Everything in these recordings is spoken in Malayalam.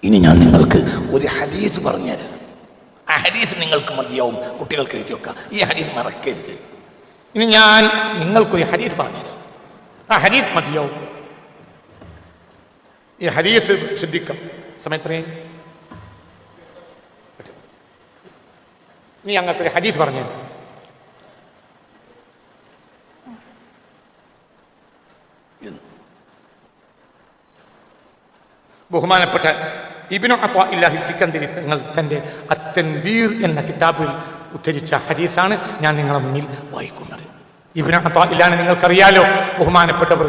ഇനി ഞാൻ നിങ്ങൾക്ക് ഒരു ഹദീസ് പറഞ്ഞുതരാം. ആ ഹദീസ് നിങ്ങൾക്ക് മതിയാവും, കുട്ടികൾക്ക് എഴുതി വെക്കാം. ഈ ഹദീസ് മറക്കരുത്. ഇനി ഞാൻ നിങ്ങൾക്കൊരു ഹദീസ് പറഞ്ഞുതരാം. ആ ഹദീസ് മതിയാവും. ഈ ഹദീസ് ശ്രദ്ധിക്കാം. സമയത്രേ ഇനി ഞങ്ങൾക്കൊരു ഹദീസ് പറഞ്ഞുതരാം. ബഹുമാനപ്പെട്ട ഇബ്നു അത്വാഇല്ലാഹി സിക്കന്ദരി തങ്ങൾ തൻ്റെ അത്തൻവീർ എന്ന കിതാബിൽ ഉദ്ധരിച്ച ഹദീസാണ് ഞാൻ നിങ്ങളുടെ മുന്നിൽ വായിക്കുന്നത്. ഇബ്നു അത്വാഇല്ലാനെ നിങ്ങൾക്കറിയാലോ. ബഹുമാനപ്പെട്ടവർ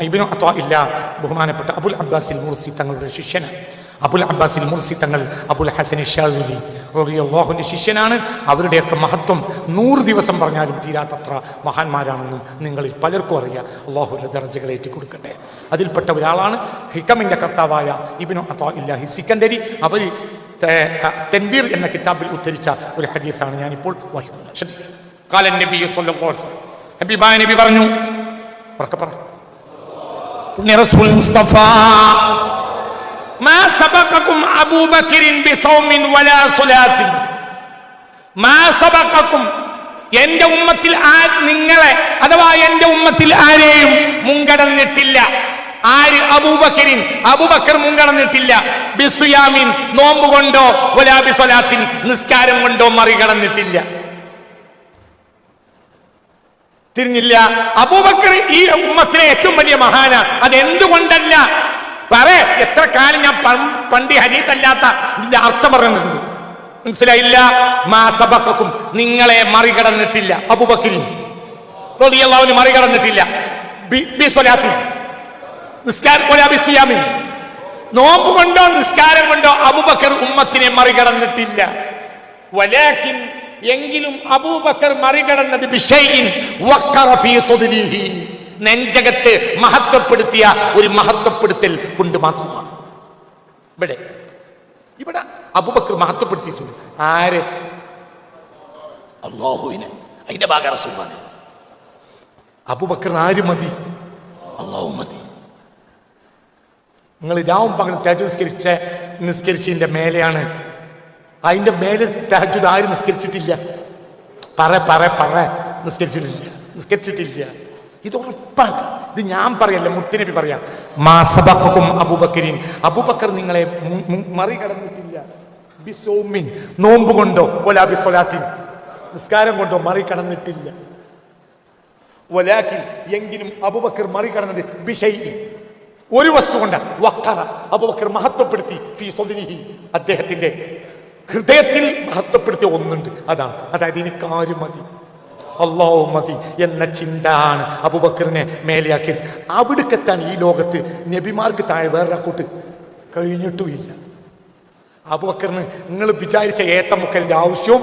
ഇബ്നു അത്വാഇല്ലാ ബഹുമാനപ്പെട്ട അബുൽ അബ്ബാസിൽ മുർസി തങ്ങളുടെ ശിഷ്യനാണ്. അബുൽ അബ്ബാസിൽ മുർസി തങ്ങൾ അബുൽ ഹസൻ ഷാദുലി റളിയല്ലാഹുവിൻ്റെ ശിഷ്യനാണ്. അവരുടെയൊക്കെ മഹത്വം 100 ദിവസം പറഞ്ഞാലും തീരാത്തത്ര മഹാന്മാരാണെന്നും നിങ്ങളിൽ പലർക്കും അറിയാം. അള്ളാഹുവിൻ്റെ ദർജകൾ ഏറ്റിക്കൊടുക്കട്ടെ. അതിൽപ്പെട്ട ഒരാളാണ് ഹിക്കമിൻ്റെ കർത്താവായ ഇബ്നു അത്വാഇല്ലാഹി സിക്കന്ദരി. അവർ തൻവീർ എന്ന കിതാബിൽ ഉദ്ധരിച്ച ഒരു ഹദീസാണ് ഞാനിപ്പോൾ വായിക്കുന്നത്. ശ്രദ്ധിക്കുക. ഖാല നബി സ്വല്ലല്ലാഹു അലൈഹി വസല്ലം, ഹബീബായ നബി പറഞ്ഞു, ഉറക്കെ പറ, പുണ്യ റസൂൽ മുസ്തഫ, മാ സബഖകും അബൂബക്കറിൻ ബിസൗമിൻ വലാ സ്വലാത്തിൻ. മാ സബഖകും, എന്റെ ഉമ്മത്തിൽ നിങ്ങളെ അഥവാ എന്റെ ഉമ്മത്തിൽ ആരെയും മുൻകടന്നിട്ടില്ല. ആര്? അബൂബക്കറിൻ, അബൂബക്കർ മുൻകടന്നിട്ടില്ല. ബിസുയാമിൻ, നോമ്പ് കൊണ്ടോ, വലാ ബിസ്വലാത്തിൻ, നിസ്കാരം കൊണ്ടോ മറികടന്നിട്ടില്ല. തിരിഞ്ഞില്ല. അബൂബക്കർ ഈ ഉമ്മത്തിലെ ഏറ്റവും വലിയ മഹാന. അതെന്തുകൊണ്ടല്ല? പറ. എത്ര കാലം ഞാൻ പണ്ട് ഹദീസല്ലാത്ത ഇതിന്റെ അർത്ഥം പറയുന്നുണ്ട്, മനസ്സിലായില്ല. മാ സബഖകും, നിങ്ങളെ മറികടന്നിട്ടില്ല. അബൂബക്കറിൻ റളിയല്ലാഹു മറികടന്നിട്ടില്ല. ബിസ്വലാത്തിൻ, നിസ്കാരം, വലാ ബിസിയാമിൻ, നോമ്പ് കൊണ്ടോ നിസ്കാരം കൊണ്ടോ അബൂബക്കർ ഉമ്മത്തിനെ മറികടന്നിട്ടില്ല. വലാകിൻ, എങ്കിലും അബൂബക്കർ മറികടന്നത് ബിശൈഇൻ വഖറ ഫീ സദ്രിഹി, നെഞ്ചകത്ത് മഹത്വപ്പെടുത്തിയ ഒരു മഹത്വപ്പെടുത്തൽ കൊണ്ട് മാത്രമാണ്. ഇവിടെ അബൂബക്കർ മഹത്വപ്പെടുത്തിയിട്ടുണ്ട്. ആര്? അല്ലാഹുവിനെ. അതിന്റെ ഭാഗ റസൂലാണ്. അബൂബക്കറിന് ആര് മതി? അല്ലാഹു മതി. നിങ്ങൾ രാവും പകലും തഹജ്ജുദ് നിസ്കരിച്ചതിന്റെ മേലെയാണ്. അതിന്റെ മേലെ തഹജ്ജുദ് ആര് നിസ്കരിച്ചിട്ടില്ല? നിസ്കരിച്ചിട്ടില്ല. ഇത് ഉറപ്പാണ്. ഇത് ഞാൻ പറയല്ല, മുത്തുനബി പറയാം. മാ സബഖകും അബൂബക്കറിൻ, അബൂബക്കർ നിങ്ങളെ മറികടന്നിട്ടില്ല. ബിസൗമിൻ, നോമ്പ് കൊണ്ടോ, വലാ ബിസ്വലാത്തിൻ, നിസ്കാരം കൊണ്ടോ മറികടന്നിട്ടില്ല. വലാകിൻ, എങ്കിലും അബൂബക്കർ മറികടന്നത് ബിശൈഇൻ, ഒരു വസ്തു കൊണ്ട്. വഖറ, അബൂബക്കർ മഹത്വപ്പെടുത്തി. ഫീ സദ്രിഹി, അദ്ദേഹത്തിന്റെ ഹൃദയത്തിൽ മഹത്വപ്പെടുത്തിയ ഒന്നുണ്ട്. അതായത് എനിക്കാര് മതി, അല്ലാഹു മതി എന്ന ചിന്തയാണ് അബൂബക്കറിനെ മേലെയാക്കിയത്. അവിടേക്കെത്താൻ ഈ ലോകത്ത് നബിമാർക്ക് താഴെ വേറൊരാക്കൂട്ട് കഴിഞ്ഞിട്ടുമില്ല. അബൂബക്കറിന് നിങ്ങൾ വിചാരിച്ച ഏത്തമുക്കലിന്റെ ആവശ്യവും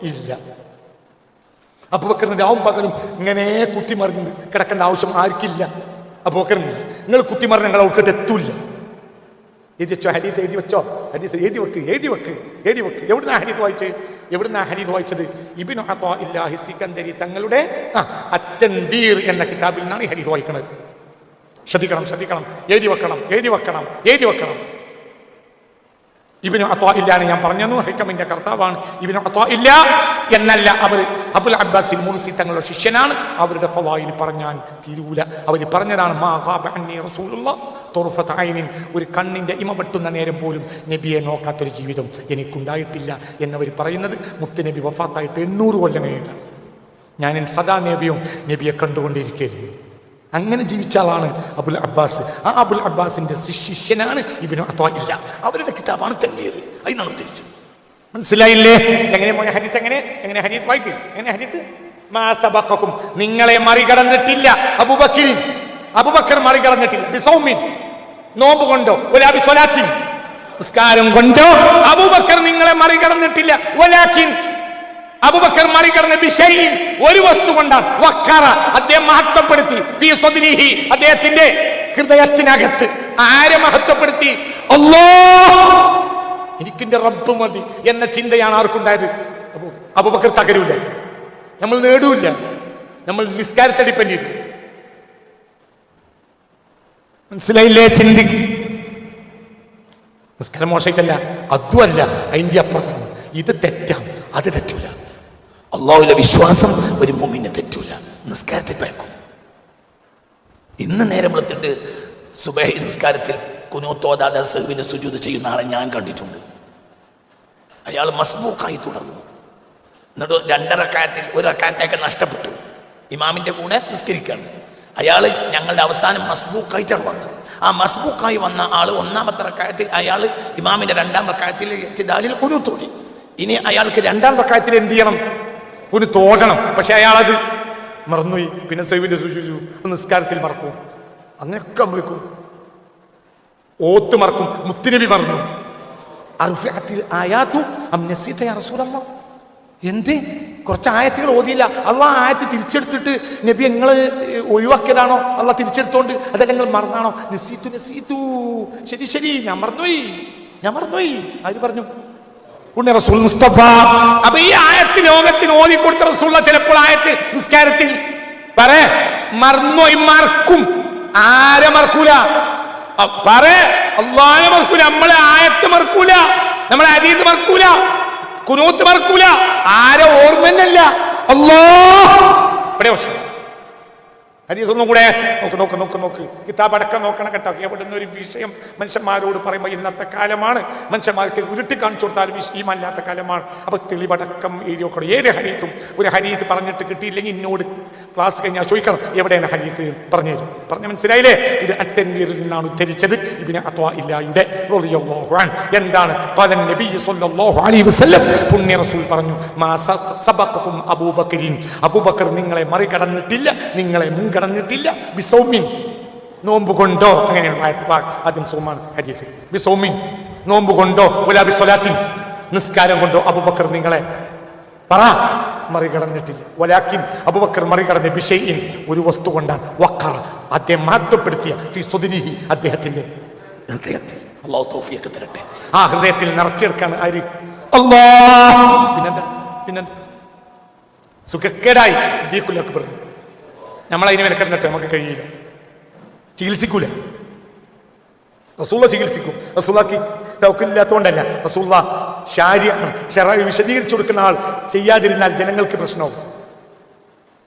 ഇല്ല. അബൂബക്കറിന് രാവും പകലും ഇങ്ങനെ കുത്തിമറിഞ്ഞ് കിടക്കേണ്ട ആവശ്യം ആർക്കില്ല. അബൂബക്കറിനില്ല. നിങ്ങൾ കുത്തിമറിഞ്ഞ് നിങ്ങൾ അവർക്കിട്ട് എത്തൂല്ല. എഴുതി വെച്ചോ, ഹദീസ് എഴുതി വെച്ചോ, ഹദീസ് എഴുതി വെക്ക്. എവിടുന്നാ ഹദീസ് വായിച്ചത്? ഇബ്നു അത്വാഇല്ലാഹി സിക്കന്ദരി തങ്ങളുടെ അത്തൻവീർ എന്ന കിതാബിൽ നിന്നാണ് ഈ ഹദീസ് വായിക്കുന്നത്. ശ്രദ്ധിക്കണം. എഴുതി വെക്കണം. ഇബ്നു അത്വാഇല്ലാനെ ഞാൻ പറഞ്ഞു, ഹിക്കമിന്റെ കർത്താവാണ് ഇബ്നു അത്വാഇല്ലാ എന്നല്ല. അവർ അബുൽ അബ്ബാസിൽ മുർസി തങ്ങളുടെ ശിഷ്യനാണ്. അവരുടെ ഫളായിൽ പറഞ്ഞാൽ തീരൂല. അവർ പറഞ്ഞതാണ്, മാ ഖാബ അന്നി റസൂലുള്ളാഹ് തുർഫത ഐനിൻ, ഒരു കണ്ണിന്റെ ഇമ വെട്ടുന്ന നേരം പോലും നബിയെ നോക്കാത്തൊരു ജീവിതം എനിക്കുണ്ടായിട്ടില്ല എന്നവർ പറയുന്നത് മുത്തുനബി വഫാത്തായിട്ട് 800 കൊല്ലം കഴിഞ്ഞിട്ടാണ്. ഞാൻ സദാ നബിയെ കണ്ടുകൊണ്ടിരിക്കുകയായിരുന്നു. അങ്ങനെ ജീവിച്ച ആളാണ് അബുൽ അബ്ബാസ്. ആ അബുൽ അബ്ബാസിന്റെ ശിഷ്യനാണ് ഇബ്നു അത്വാഇല്ലാ. അവരുടെ കിതാബാണ് തൻവീർ. അതിനാണ് ഉദ്ധരിച്ചത്. മനസ്സിലായില്ലേ? എങ്ങനെ ഹദീസ്? എങ്ങനെ ഹദീസ് വായിക്കും? എങ്ങനെ ഹദീസ്? മാ സബഖകും, നിങ്ങളെ മറികടന്നിട്ടില്ല അബൂബക്കർ മറികടന്നിട്ടില്ല. ബിസൗമിൻ, നോമ്പ് കൊണ്ടോ, വലാ ബിസ്വലാത്തിൻ, നിസ്കാരം കൊണ്ടോ അബൂബക്കർ നിങ്ങളെ മറികടന്നിട്ടില്ല. വലാകിൻ, അബൂബക്കർ മറികടന്ന ബിശൈഇൻ, ഒരു വസ്തു കൊണ്ടാണ്. വഖറ, അദ്ദേഹം മഹത്വപ്പെടുത്തി. ഫീ സദ്രിഹി, അദ്ദേഹത്തിന്റെ ഹൃദയത്തിനകത്ത്. ആരെ മഹത്വപ്പെടുത്തി? അല്ലാഹ്, എനിക്കെന്റെ റബ്ബ് മതി എന്ന ചിന്തയാണ് ആർക്കുണ്ടായത്? അബൂബക്കർ തകരൂല, നമ്മൾ നേടൂല, നമ്മൾ നിസ്കാരത്തെ ഡിപ്പെൻഡ് ചെയ്തു. മനസ്സിലായില്ലേ? നിസ്കാരം മോശമായിട്ടല്ല, അതുമല്ല, അതിൻ്റെ അപ്പുറത്താണ്. ഇത് തെറ്റാണ്, അത് തെറ്റൂല. അള്ളാഹുവിലെ വിശ്വാസം ഒരു മുഅ്മിന് തെറ്റൂല, നിസ്കാരത്തിൽ പഴക്കും. ഇന്ന് നേരം വെളുത്തിട്ട് സുബഹി നിസ്കാരത്തിൽ കുനൂത്തോതാതെ സഹ്വിന് സുജൂദ് ചെയ്യുന്ന ആളെ ഞാൻ കണ്ടിട്ടുണ്ട്. അയാൾ മസ്ബൂക്കായി തുടർന്നു. എന്നിട്ട് 2 റക്അത്തിൽ 1 റക്അത്തൊക്കെ നഷ്ടപ്പെട്ടു. ഇമാമിൻ്റെ കൂടെ നിസ്കരിക്കുകയാണ്. അയാൾ ഞങ്ങളുടെ അവസാനം മസ്ബൂക്കായിട്ടാണ് വന്നത്. ആ മസ്ബൂക്കായി വന്ന ആൾ 1ാമത്തെ റക്അത്തിൽ അയാൾ ഇമാമിൻ്റെ 2ാം റക്അത്തിൽ ഇഅ്തിദാലിൽ ഖുനൂത്ത്. ഇനി അയാൾക്ക് 2ാം റക്അത്തിൽ എന്ത് ചെയ്യണം? ഖുനൂത്ത് ഓടണം. പക്ഷെ അയാളത് മറന്നുപോയി. പിന്നെ സഹ്വിന്റെ സുജൂദ് നിസ്കാരത്തിൽ മറക്കും. അങ്ങനെയൊക്കെ വെക്കും, ഓത്ത് മറക്കും. മുത്തുനബി മറന്നു. എന്ത് കുറച്ച് ആയത്തുകൾ ഓതിയില്ല, അള്ളാഹ് ആയത്ത് തിരിച്ചെടുത്തിട്ട് നബി നിങ്ങൾ ഒഴിവാക്കിയതാണോ, അള്ളാഹ് തിരിച്ചെടുത്തോണ്ട്, അതല്ല നിങ്ങൾ മറന്നാണോ? നസീതു ശരി ഞാൻ മറന്നുപോയി. ആര് പറഞ്ഞു? പുണ്യ റസൂൽ മുസ്തഫ. അപ്പൊ ഈ ആയത്ത് ലോകത്തിന് ഓതി കൊടുത്ത റസൂൽ ചിലപ്പോൾ ആയത്ത് നിസ്കാരത്തിൽ മറന്നുപോയി. മറക്കും. ആരെ മറക്കൂല? അള്ളാഹനെ മറക്കൂല. നമ്മളെ ആയത്ത് മറക്കൂല, നമ്മളെ ഹദീസ് മറക്കൂല, ഖുനൂത്ത് മറക്കൂല. ആരെ ഓർമ്മന്നല്ല അല്ലാഹ്. ഇവിടെ പക്ഷേ ഹദീസ് ഒന്നും കൂടെ നോക്ക്. കിതാബ് അടക്കം നോക്കണം കേട്ടോ. എവിടുന്ന ഒരു വിഷയം മനുഷ്യന്മാരോട് പറയുമ്പോൾ ഇന്നത്തെ കാലമാണ്, മനുഷ്യന്മാർക്ക് ഉരുട്ടി കാണിച്ചു കൊടുത്താലും ഈമാനില്ലാത്ത കാലമാണ്. അപ്പൊ തെളിവടക്കം എഴുതി നോക്കണം. ഏത് ഹദീസും ഒരു ഹദീസ് പറഞ്ഞിട്ട് കിട്ടിയില്ലെങ്കിൽ എന്നോട് ക്ലാസ് കഴിഞ്ഞാൽ ചോദിക്കണം, എവിടെയാണ് ഹദീസ് പറഞ്ഞു തരും. പറഞ്ഞ മനസ്സിലായില്ലേ? ഇത് അത്തൻവീറിൽ നിന്നാണ് ഉദ്ധരിച്ചത്. ഇബ്നു അത്വാഇല്ലയുടെ റളിയല്ലാഹു അൻഹു. എന്താണ്? ഖാല നബി സ്വല്ലല്ലാഹു അലൈഹി വസല്ലം, പുണ്യ റസൂൽ പറഞ്ഞു, മാ സബഖകും അബൂബക്കറിൻ, അബൂബക്കർ നിങ്ങളെ മറികടന്നിട്ടില്ല, നിങ്ങളെ മുൻകടന്നിട്ടില്ല. ബിസൗമിൻ, നോമ്പ് കൊണ്ടോ. അങ്ങനെയാണ് ആദ്യം സൗമാണ് ഹദീസ്. ബിസൗമിൻ, നോമ്പ് കൊണ്ടോ. വലാ ബിസ്വലാത്തിൻ, നിസ്കാരം കൊണ്ടോ അബൂബക്കർ നിങ്ങളെ മറികടന്നിട്ടില്ല. വലാക്കിൻ, അബൂബക്കർ മറികടന്ന ബിശൈഇൻ, ഒരു വസ്തു കൊണ്ടാണ്. വഖറ, അദ്ദേഹം മഹത്വപ്പെടുത്തിയ ഫീ സുദ്രിഹി, അദ്ദേഹത്തിന്റെ ഹൃദയത്തിൽ. അല്ലാഹു തൗഫീഖ് തരട്ടെ. ആ ഹൃദയത്തിൽ നിറച്ചെടുക്കാണ് ആര്? അല്ലാഹ്. പിന്നെന്താ സുഖക്കേടായി സിദ്ദീഖുൽ അക്ബർ. നമ്മളതിന് മെനക്കെട്ടിട്ട് നമുക്ക് കഴിയില്ല, ചികിത്സിക്കൂല. റസൂല ചികിത്സിക്കും. റസൂലക്ക് തവക്കുലില്ലാത്തതുകൊണ്ടല്ല, റസൂല ശരീഅ വിശദീകരിച്ചു കൊടുക്കുന്ന ആൾ ചെയ്യാതിരുന്നാൽ ജനങ്ങൾക്ക് പ്രശ്നവും.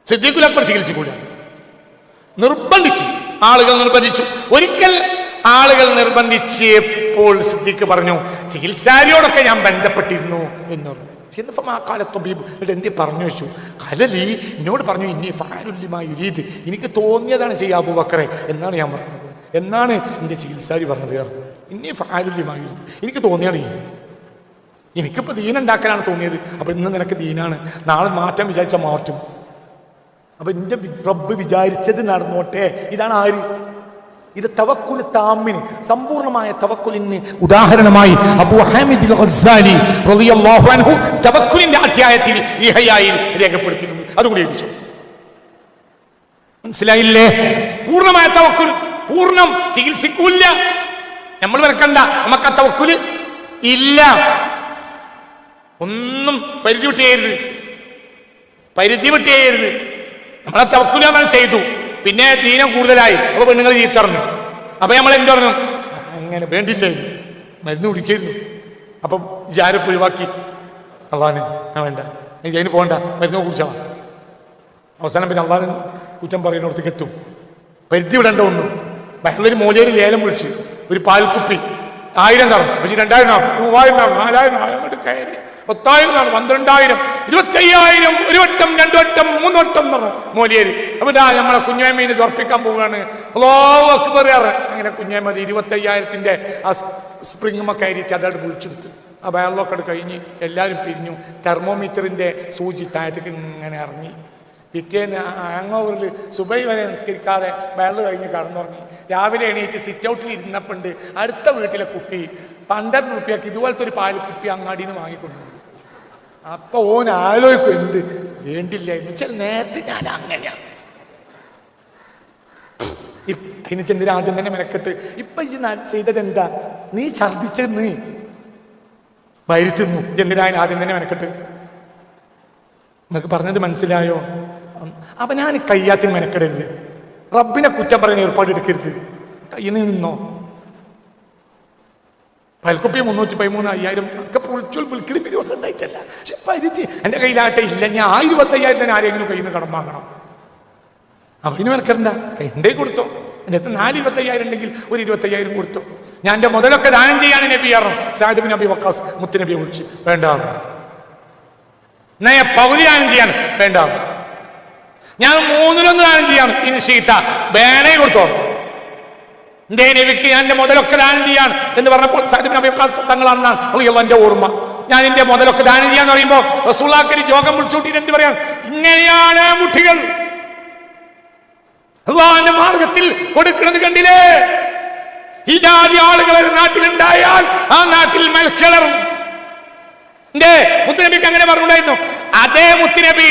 സിദ്ദീഖുൽ അക്ബർ ചികിത്സിക്കൂല. ആളുകൾ നിർബന്ധിച്ചു. ഒരിക്കൽ ആളുകൾ നിർബന്ധിച്ചപ്പോൾ സിദ്ദീഖ് പറഞ്ഞു, ചികിത്സാരിയോടൊക്കെ ഞാൻ ബന്ധപ്പെട്ടിരുന്നു എന്ന് പറഞ്ഞു. എന്തി പറഞ്ഞു വെച്ചു? കലലി എന്നോട് പറഞ്ഞു, ഇനി ഫഅലുല്ലിമാ യുരീദ്, എനിക്ക് തോന്നിയതാണ് ചെയ്യാ അബൂബക്കറെ എന്നാണ് ഞാൻ പറഞ്ഞത്. എന്നാണ് എൻ്റെ ചികിത്സാരി പറഞ്ഞത്. ഇനി ഫഅലുല്ലിമാ യുരീദ്, എനിക്ക് തോന്നിയാണ്. എനിക്കിപ്പോൾ ദീനുണ്ടാക്കാനാണ് തോന്നിയത്. അപ്പൊ ഇന്ന് നിനക്ക് ദീനാണ്, നാളെ മാറ്റം വിചാരിച്ചാൽ മാറ്റും. അപ്പൊ എൻ്റെ റബ്ബ് വിചാരിച്ചത് നടന്നോട്ടെ. ഇതാണ് ആര്? ഇത് തവക്കുൽ താമിന്, സമ്പൂർണമായ തവക്കുലിന് ഉദാഹരണമായി അബൂ ഹാമിദ് അൽ ഗസ്സാലി റളിയല്ലാഹു അൻഹു തവക്കുലിന്റെ അധ്യായത്തിൽ ഇഹ്യായിൽ രേഖപ്പെടുത്തിയിട്ടുണ്ട്. അതുകൂടി എഴുതിച്ചു. മനസ്സിലായില്ലേ? പൂർണ്ണമായ തവക്കുൽ, പൂർണ്ണം ചികിത്സിക്കൂല്ല. നമ്മൾ വരക്കണ്ട, നമുക്ക് ആ തവക്കുല് ഇല്ല. ഒന്നും പരിധി വിട്ടേയരുത്. നമ്മളെ തവക്കുൽ നമ്മൾ ചെയ്തു, പിന്നെ ദീനം കൂടുതലായി. അപ്പൊ പെണ്ണുങ്ങൾ ചീത്തറിഞ്ഞു. അപ്പൊ നമ്മൾ എന്ത് പറഞ്ഞു? അങ്ങനെ വേണ്ടില്ലേ, മരുന്ന് കുടിക്കരുന്നു. അപ്പം ജാരപ്പ് ഒഴിവാക്കി. അള്ളാഹ് വേണ്ട, അതിന് പോകണ്ട, മരുന്ന് കുടിച്ചാൽ. അവസാനം പിന്നെ അള്ളാഹ് കുറ്റം പറയുന്നിടത്തേക്ക് എത്തും. പരിധി വിടേണ്ട ഒന്നും. വേറൊരു മോലേര് ലേലം വിളിച്ച് ഒരു പാൽക്കുപ്പി 1000 തറ, പക്ഷേ 2000 ആവും, 3000 ആവും, 4000 ആവും, അങ്ങോട്ട് കയറി 10,000 ആണ്, 12,000, 25,000, 1 വട്ടം 2 വട്ടം 3 വട്ടം എന്ന് പറഞ്ഞു മോലിയേര്. അപ്പൊ നമ്മളെ കുഞ്ഞായ്മീന് തുറപ്പിക്കാൻ പോവുകയാണ്. അല്ലാഹു അക്ബർ. അങ്ങനെ കുഞ്ഞായ്മ 25,000ന്റെ ആ സ്പ്രിങ്ങുമൊക്കെ കയറിയിട്ട് അതായിട്ട് വിളിച്ചെടുത്ത്. ആ വെള്ളമൊക്കെ കഴിഞ്ഞ് എല്ലാവരും പിരിഞ്ഞു. തെർമോമീറ്ററിന്റെ സൂചി താഴത്തേക്ക് ഇങ്ങനെ ഇറങ്ങി. പിറ്റേന്ന് ഹാങ്ങോവറിൽ സുബൈ വരെ നിസ്കരിക്കാതെ വെള്ളം കഴിഞ്ഞ് കടന്നുറങ്ങി. രാവിലെ എണീറ്റ് സിറ്റ് ഔട്ടിൽ ഇരുന്നപ്പോണ്ട് അടുത്ത വീട്ടിലെ കുട്ടി 12 രൂപയ്ക്ക് ഇതുപോലത്തെ ഒരു പാൽ കുപ്പി അങ്ങാടിയിൽ നിന്ന് വാങ്ങിക്കൊണ്ടു. അപ്പൊ ഓൻ ആലോചിക്കും, എന്ത് വേണ്ടില്ല എന്ന് വെച്ചാൽ നേരത്തെ ഞാൻ അങ്ങനെയാണ്. ഇതിന് ആദ്യം തന്നെ മെനക്കെട്ട് ഇപ്പൊ ഈ ചെയ്തത് എന്താ? നീ ഛർദിച്ചത് നീ വയറ്റിന്നു. എന്തിനാണ് ആദ്യം തന്നെ മെനക്കെട്ട്? നിങ്ങൾക്ക് പറഞ്ഞത് മനസ്സിലായോ? അപ്പൊ ഞാൻ കയ്യാത്തിന് മെനക്കെടരുത്, റബ്ബിനെ കുറ്റം പറയുന്ന ഏർപ്പാട് എടുക്കരുത്. കയ്യിൽ നിന്നോ പൽക്കുപ്പി 313,000 ഒക്കെ വിളിക്കലും വരുമൊന്നും ഉണ്ടായിട്ടല്ല. പക്ഷെ പരിധി എൻ്റെ കയ്യിലാട്ടെ ഇല്ല, ഞാൻ 25,000 ആരെങ്കിലും കയ്യിൽ നിന്ന് കടം വാങ്ങണം. അതിന് വിലക്കണ്ട, എൻ്റെ കൊടുത്തോ. എൻ്റെ അടുത്ത് 425,000 ഉണ്ടെങ്കിൽ ഒരു 25,000 കൊടുത്തോ. ഞാൻ എൻ്റെ മുതലൊക്കെ ദാനം ചെയ്യാൻ നബി പറഞ്ഞു. സഅദ് ബിൻ അബി വഖാസ് മുത്തുനബിയെ വിളിച്ച് വേണ്ട, ഞാൻ പകുതി ദാനം ചെയ്യാൻ വേണ്ട, ഞാൻ 1/3 ദാനം ചെയ്യാണ് ഇൻഷീത്ത വേണേ കൊടുത്തോ. എന്റെ നബിക്ക് ഞാൻ എൻ്റെ മുതലൊക്കെ ദാനം ചെയ്യാൻ എന്ന് പറഞ്ഞപ്പോൾ സഅദ് ബിൻ അബി വഖാസ് തങ്ങളാണെന്നാണ് എൻ്റെ ഓർമ്മ. ഞാൻ എൻ്റെ മുതലൊക്കെ ദാനം ചെയ്യാന്ന് പറയുമ്പോൾ റസൂലുള്ളാഹിക്ക് യോഗം വിളിച്ചുകൂട്ടിയിട്ട് എന്ത് പറയാൻ, ഇങ്ങനെയാണ് മുഠികൾ അല്ലാഹുവിന്റെ മാർഗത്തിൽ കൊടുക്കുന്നത് കണ്ടില്ലേ? ഈ ജാതി ആളുകൾ ഒരു നാട്ടിലുണ്ടായാൽ ആ നാട്ടിൽ മൽക്കിളറും. എന്റെ മുത്തുനബിക്ക് അങ്ങനെ പറഞ്ഞിട്ടുണ്ടായിരുന്നു. അതേ മുത്തുനബി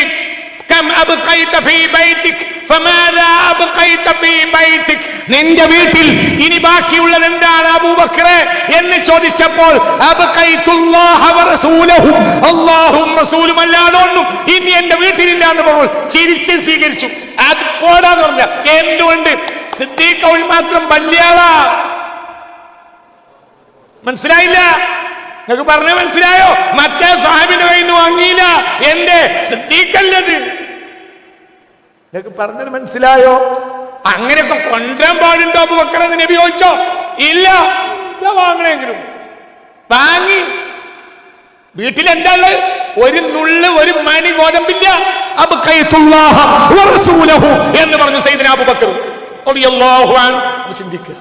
നിന്റെ വീട്ടിൽ ഇനി ബാക്കിയുള്ളത് എന്താണ് അബൂബക്കറെ എന്ന് ചോദിച്ചപ്പോൾ അല്ലാഹും റസൂലും അല്ലാതൊന്നും ഇനി എന്റെ വീട്ടിലില്ല എന്ന് പറഞ്ഞു. ചിരിച്ച് സ്വീകരിച്ചു. അത് പോടാന്ന് പറഞ്ഞ എന്തുകൊണ്ട് സിദ്ദീഖ് മാത്രം വലിയാളാ? മനസ്സിലായില്ല? നിങ്ങൾക്ക് പറഞ്ഞ മനസ്സിലായോ? മറ്റേ സാഹിബിന്റെ കയ്യിൽ നിന്ന് വാങ്ങിയില്ല, എന്റെ സിദ്ദീഖല്ലത്. നിങ്ങൾക്ക് പറഞ്ഞത് മനസ്സിലായോ? അങ്ങനെയൊക്കെ കൊണ്ടുവരാൻ പാടുണ്ടോ അബൂബക്കർ എന്ന് നബി ചോദിച്ചോ? ഇല്ല. വാങ്ങണെങ്കിലും വാങ്ങി. വീട്ടിൽ എന്താ ഉള്ളത്? ഒരു നുള്ള്, ഒരു മണി ഗോതമ്പില്ല. എന്ന് പറഞ്ഞു സയ്യിദുനാ അബൂബക്കർ റളിയല്ലാഹു അൻഹു. ചിന്തിക്കുക,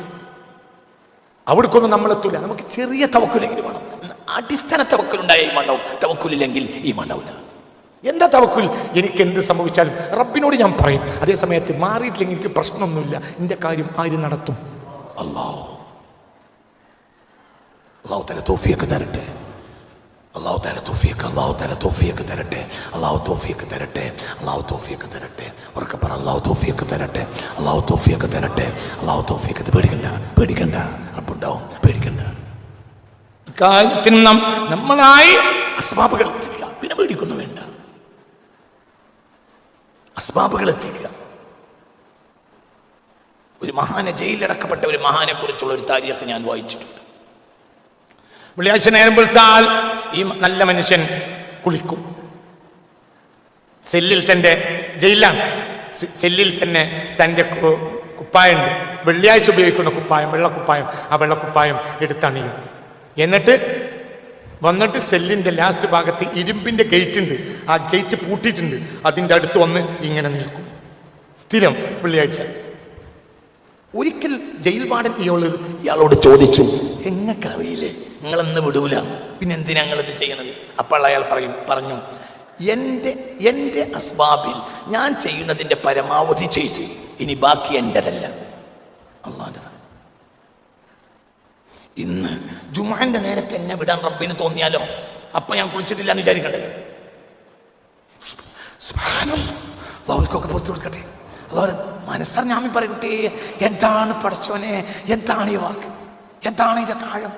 അവിടേക്കൊന്നും നമ്മളെത്തൂല. നമുക്ക് ചെറിയ തവക്കുലെങ്കിലും വേണം. അടിസ്ഥാന തവക്കുലുണ്ടായ ഈമാൻ, തവക്കുലില്ലെങ്കിൽ ഈമാൻ ഉണ്ടാവില്ല. എന്താ തവക്കുൽ? എനിക്ക് എന്ത് സംഭവിച്ചാലും റബ്ബിനോട് ഞാൻ പറയും. അതേ സമയത്ത് മാറിയിട്ടില്ലെങ്കിൽ എനിക്ക് പ്രശ്നമൊന്നുമില്ല. എന്റെ കാര്യം ആര് നടത്തും? അല്ലാഹു. അല്ലാഹു തആല തൗഫീഖ് തരട്ടെ. അല്ലാഹു തആല തൗഫീഖ്, അല്ലാഹു തആല തൗഫീഖ് തരട്ടെ. അല്ലാഹു തൗഫീഖ് തരട്ടെ. അല്ലാഹു തൗഫീഖ് തരട്ടെ. ഉറക്കെ പറ, അല്ലാഹു തൗഫീഖ് തരട്ടെ. അല്ലാഹു തൗഫീഖ് തരട്ടെ. അല്ലാഹു തൗഫീഖ്. പേടിക്കണ്ട, പേടിക്കണ്ട, റബ്ബുണ്ടാവും, പേടിക്കണ്ട. കാര്യത്തിന് നമ്മളായി അസ്ബാബുകൾ എത്തിക്കുക, പിന്നെ പേടിക്കൊന്നും വേണ്ട. അസ്ബാബുകൾ എത്തിക്കുക. ഒരു മഹാനെ, ജയിലിലടക്കപ്പെട്ട ഒരു മഹാനെ കുറിച്ചുള്ള ഒരു താരീഖ് ഞാൻ വായിച്ചിട്ടുണ്ട്. വെള്ളിയാഴ്ച നേരം വെളുത്താൽ ഈ നല്ല മനുഷ്യൻ കുളിക്കും. സെല്ലിൽ തന്റെ ജയിലാണ്, സെല്ലിൽ തന്നെ തന്റെ കുപ്പായുണ്ട്. വെള്ളിയാഴ്ച ഉപയോഗിക്കുന്ന കുപ്പായം, വെള്ളക്കുപ്പായം. ആ വെള്ളക്കുപ്പായം എടുത്തണിയും. എന്നിട്ട് വന്നിട്ട് സെല്ലിന്റെ ലാസ്റ്റ് ഭാഗത്ത് ഇരുമ്പിന്റെ ഗേറ്റ് ഉണ്ട്. ആ ഗേറ്റ് പൂട്ടിയിട്ടുണ്ട്. അതിൻ്റെ അടുത്ത് വന്ന് ഇങ്ങനെ നിൽക്കും സ്ഥിരം വെള്ളിയാഴ്ച. ഒരിക്കൽ ജയിൽ വാർഡൻ ഇയാളോട് ചോദിച്ചു, എങ്ങക്കറിയില്ലേ നിങ്ങളെന്ന് വിടൂല, പിന്നെ എന്തിനാ ഞങ്ങളിത് ചെയ്യണത്? അപ്പോൾ അയാൾ പറഞ്ഞു, എൻ്റെ അസ്ബാബിൽ ഞാൻ ചെയ്യുന്നതിൻ്റെ പരമാവധി ചെയ്തു, ഇനി ബാക്കി എൻ്റെതല്ല, അല്ലാഹുവിൻ്റെതാണ്. ഇന്ന് ജുമുഅന്റെ നേരത്തെ എന്നെ വിടാൻ റബ്ബിന് തോന്നിയാലോ, അപ്പൊ ഞാൻ കുളിച്ചിട്ടില്ല എന്ന് വിചാരിക്കണ്ടല്ലോ. സുബ്ഹാനല്ലാഹ്, പുറത്തു കൊടുക്കട്ടെ. അതുപോലെ മനസ്സറിഞ്ഞാമി പറയട്ടെ, എന്താണ് പടച്ചോനെ, എന്താണ് ഈ വാക്ക്, എന്താണ് ഇതിന്റെ കാര്യം?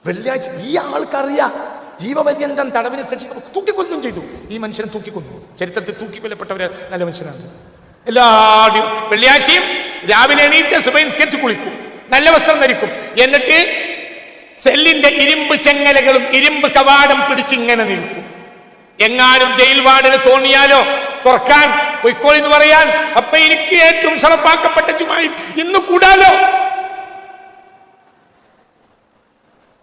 വെള്ളിയാഴ്ച ഈ ആൾക്കറിയാം ജീവപര്യന്തം തടവിനെ ശിക്ഷിക്കും. തൂക്കിക്കൊല്ലും ചെയ്തു. ഈ മനുഷ്യനെ തൂക്കിക്കൊന്നു. ചരിത്രത്തിൽ തൂക്കിക്കൊല്ലപ്പെട്ടവര് നല്ല മനുഷ്യനാണ്. എല്ലാ വെള്ളിയാഴ്ചയും രാവിലെ എണീറ്റ് സുബഹി നിസ്കരിച്ച് കുളിക്കും, നല്ല വസ്ത്രം ധരിക്കും. എന്നിട്ട് സെല്ലിന്റെ ഇരുമ്പ് ചെങ്ങലകളും ഇരുമ്പ് കവാടം പിടിച്ചിങ്ങനെ നിൽക്കും. എങ്ങാനും ജയിൽ വാർഡിന് തോന്നിയാലോ തുറക്കാൻ പൊയ്ക്കോളി എന്ന് പറയാൻ, അപ്പൊ എനിക്ക് ഏറ്റവും ശറഫാക്കപ്പെട്ട ജുമായിൽ ഇന്ന് കൂടാലോ.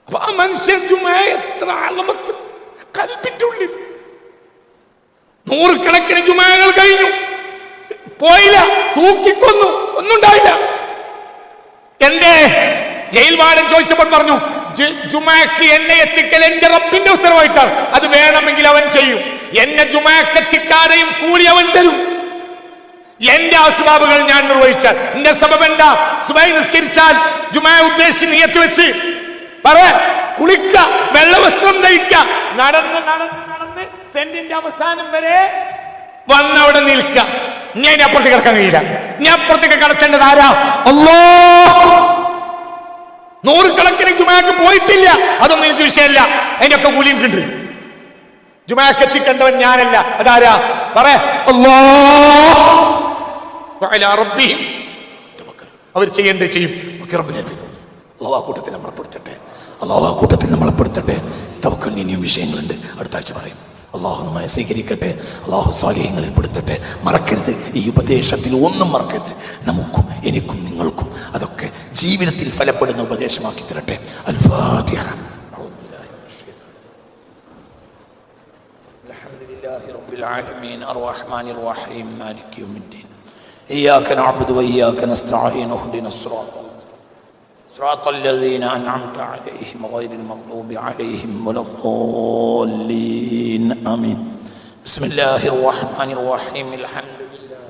അപ്പൊ ആ മനുഷ്യൻ ജുമാ എത്ര അളമത്ത് കൽബിന്റെ ഉള്ളിൽ. 100 കണക്കിന് ജുമാകൾ കഴിഞ്ഞു, പോയില്ല, തൂക്കിക്കൊന്നു, ഒന്നും ഉണ്ടായില്ല. എന്റെ ജയിൽ വാർഡൻ ചോദിച്ചപ്പോൾ പറഞ്ഞു, ജുമാക്ക് എന്നെ എത്തിക്കൽ എന്റെ റബ്ബിന്റെ ഉത്തരവാദിത്തമാണ്, അത് വേണമെങ്കിൽ അവൻ ചെയ്യും. എന്നെ ജുമാക്ക് എത്തിക്കാതെയും കൂലി അവൻ തരും. എന്റെ അസ്ബാബുകൾ ഞാൻ നിർവഹിച്ചാൽ, എന്റെ സബബ് എന്താ? സുബഹി നിസ്കരിച്ചാൽ ജുമാ ഉദ്ദേശിച്ച് നിയത്ത് വെച്ച് കുളിക്ക, വെള്ളവസ്ത്രം ധരിക്ക, നടന്ന് നടന്ന് നടന്ന് സെന്റിന്റെ അവസാനം വരെ വന്നവിടെ നിൽക്ക. ഇനി അതിന് അപ്പുറത്തേക്ക് കിടക്കാൻ കഴിയില്ല. ഇനി അപ്പുറത്തേക്ക് കടത്തേണ്ടത് ആരാ? അല്ലാഹ്. 100 കണക്കിന് ജുമാക്ക് പോയിട്ടില്ല, അതൊന്നും എനിക്ക് വിഷയമല്ല, അതിന്റെ ഒക്കെ കൂലിയും കിട്ടും. ജുമാക്ക് എത്തിക്കേണ്ടവൻ ഞാനല്ല, അതാരാ? പറയാ അവർ ചെയ്യേണ്ടത് ചെയ്യും. റബ്ബിനെ ഏൽപ്പിക്കും. അള്ളാഹു ആ കൂട്ടത്തിൽ നമ്മളെ പെടുത്തട്ടെ. അള്ളാഹു ആ കൂട്ടത്തിൽ നമ്മളെ പെടുത്തട്ടെ. തവക്കലിന് ഇനിയും വിഷയങ്ങളുണ്ട്, അടുത്ത ആഴ്ച പറയും. അള്ളാഹു നമ്മെ സ്വീകരിക്കട്ടെ. അള്ളാഹു സ്വാലിഹ്യങ്ങളിൽ പെടുത്തട്ടെ. മറക്കരുത്, ഈ ഉപദേശത്തിൽ ഒന്നും മറക്കരുത്. നമുക്കും എനിക്കും നിങ്ങൾക്കും അതൊക്കെ ജീവിതത്തിൽ ഫലപ്പെടുന്ന ഉപദേശമാക്കി തരട്ടെ. അൽ ഫാത്തിഹ. അൽഹംദുലില്ലാഹി റബ്ബിൽ ആലമീൻ അർറഹ്മാനിർ റഹീം മാലികി യൗമിദ്ദീൻ ഇയ്യാക നഅ്ബുദു വഇയ്യാക നസ്തഈൻ ഇഹ്ദിനസ് صراط الذين أنعمت عليهم غير المغضوب عليهم ولا الضالين آمين. بسم الله الرحمن الرحيم الحمد لله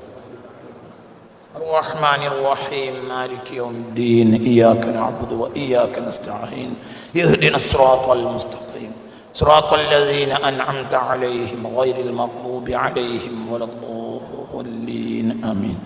الرحمن الرحيم مالك يوم الدين إياك نعبد وإياك نستعين اهدنا الصراط المستقيم صراط الذين أنعمت عليهم غير المغضوب عليهم ولا الضالين آمين.